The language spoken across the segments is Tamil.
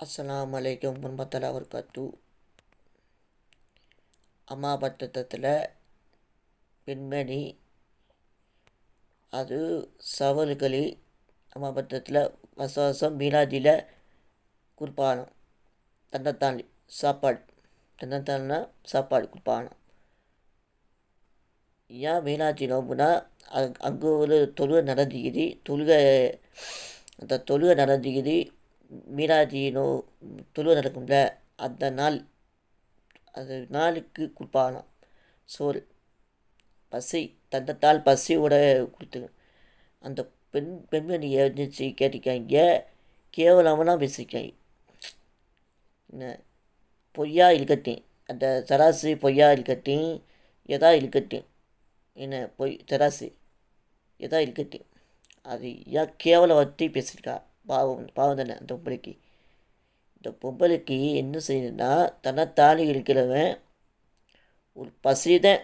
அஸ்ஸலாமு அலைக்கும் வரஹ்மத்துல்லாஹி வபரகாத்துஹு. அம்மாபத்தத்தில் பெண்மணி அது சவல்களி அம்மாபத்தத்தில் வருஷம் மீனாதியில் குர்பானம் தன்னத்தாள் சாப்பாடு தன்னத்தாள்னா சாப்பாடு குர்பானம். ஏன் மீனாட்சி நோம்புனா அங்கே ஒரு தொழுகை நடந்துக்குது. அந்த தொழுகை நடந்துக்குது. மீனாட்சி தொழுகை நடக்கும்ல, அந்த நாள் அந்த நாளுக்கு குர்பானம் சோறு பசி தன்னத்தால் பசியோட கொடுத்துங்க. அந்த பெண்மணியை எழுந்திரிச்சு கேட்டிருக்காங்க, கேவலமெல்லாம் பேசியிருக்காங்க. என்ன பொய்யா இருக்கட்டும், அந்த சராசரி பொய்யா இருக்கட்டும், எதா இருக்கட்டும், என்ன சராசரி எதா இருக்கட்டும், அது ஏன் கேவலத்தை பேசியிருக்கா? பாவம் தானே அந்த பொம்பளைக்கு. இந்த பொம்பளைக்கு என்ன செய்யணும்னா, தன்னைத்தானே இருக்கிறவன் ஒரு பசிதான்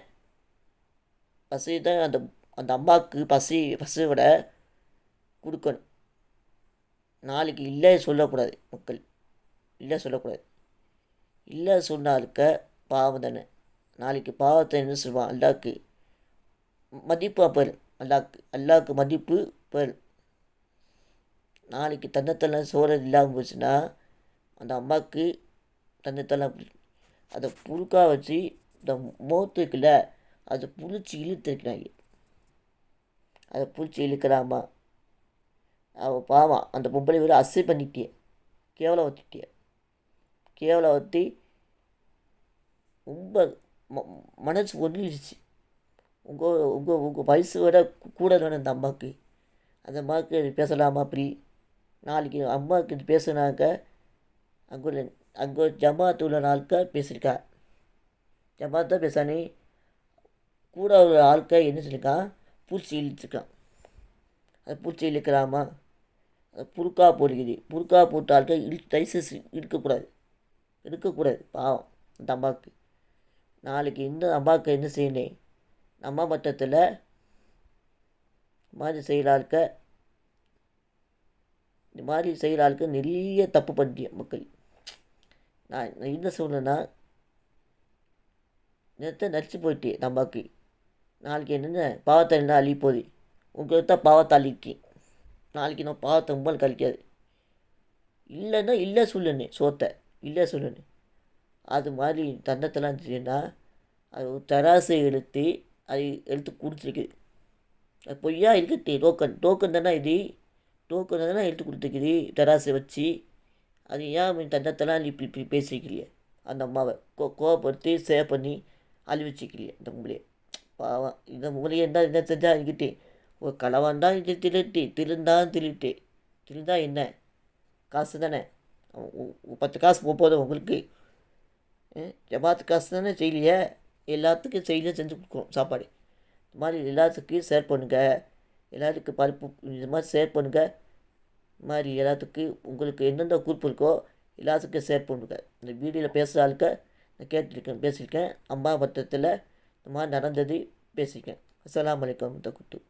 அந்த அந்த அம்மாவுக்கு பசியோட கொடுக்கணும். நாளைக்கு இல்லை சொல்லக்கூடாது. மக்கள் இல்லை சொல்லக்கூடாது. இல்லை சொன்னாலுக்க பாவம் தானே. நாளைக்கு பாவத்தை என்ன சொல்லுவான்? அல்லாவுக்கு மதிப்பு பெறும். அல்லாவுக்கு மதிப்பு பெறும். நாளைக்கு தன்னத்தெல்லாம் சோறு இல்லாமல் போச்சுன்னா அந்த அம்மாவுக்கு தன்னத்தெல்லாம் அதை புழுக்கா வச்சு இந்த மோத்துக்குள்ள அதை புளிச்சு இழுத்துருக்கிறாங்க. அதை புளிச்சு இழுக்கிறாமா? அவள் பாவம் அந்த பொம்பளை விட அசை பண்ணிட்டிய, கேவலவத்தி ரொம்ப மனசு ஒன்றிடுச்சு. உங்கள் வயசு விட கூட வேணும் அந்த அம்மாவுக்கு. அந்த அம்மாவுக்கு பேசலாமா? அப்படி நாளைக்கு அம்மாவுக்கு இது பேசுனாக்க அங்கே ஜமாத்து உள்ள நாட்கள் பேசியிருக்கா. ஜமாத் தான் பேசானே கூட ஒரு ஆட்கள் என்ன சொல்லியிருக்கான்? பூச்சி இழுத்துருக்கான். அது பூச்சி இழுக்கலாமா? அது புருக்கா போடுக்குது. புருக்கா போட்ட ஆட்கள் தயவுசெய்து இருக்கக்கூடாது. பாவம் அந்த அம்மாவுக்கு. நாளைக்கு இந்த அம்மாவுக்கு என்ன செய்யணும்? நம்ம மட்டத்தில் மாதிரி செய்கிற ஆளுக்கு நிறைய தப்பு பண்ணிட்டிய மக்கள். நான் என்ன சொன்னேன்னா, நேரத்தை நடிச்சு போயிட்டே நம்மக்கு. நாளைக்கு என்னென்ன பாவத்தை என்ன அள்ளி போகுது? உங்களுக்கு தான் பாவத்தை அள்ளிக்கு. நாளைக்கு நான் பாவத்தை உங்களுக்கு அழிக்காது. இல்லைன்னா இல்லை சொல்லணும். சோத்தை இல்லை சொல்லணும். அது மாதிரி தண்டத்தெல்லாம் இருந்துச்சுன்னா அது தராசை எடுத்து கொடுத்துருக்குது. அது பொய்யா இருக்குது. டோக்கன் தானே இது. டோக்கன் தானே எடுத்து கொடுத்துருக்குது தராசை வச்சு. அது ஏன் தண்டத்தெல்லாம் இப்படி பேசிக்கலையே? அந்த அம்மாவை கோவப்படுத்தி சேவ் பண்ணி அழிவச்சிக்கலையே அந்த மூலையை? பாவம் இந்த மூலையை என்ன செஞ்சால் இருக்கிட்டு ஒரு களவான் தான் இது திருந்தா என்ன காசு தானே? 10 காசு போதும் உங்களுக்கு. ஜமாத்து காசு தானே செய்யலையே. எல்லாத்துக்கும் செஞ்சு கொடுக்குறோம் சாப்பாடு. இது மாதிரி எல்லாத்துக்கும் ஷேர் பண்ணுங்கள். எல்லாத்துக்கும் பருப்பு இது மாதிரி ஷேர் பண்ணுங்கள். இது மாதிரி எல்லாத்துக்கும் உங்களுக்கு எந்தெந்த குரூப் இருக்கோ எல்லாத்துக்கும் ஷேர் பண்ணுங்கள். இந்த வீடியோவில் பேசுகிற ஆளுக்க நான் பேசியிருக்கேன். அம்மா பத்திரத்தில் இந்த மாதிரி நடந்தது பேசியிருக்கேன். அஸ்ஸலாமு அலைக்கும் வரஹ்மத்துல்லாஹி.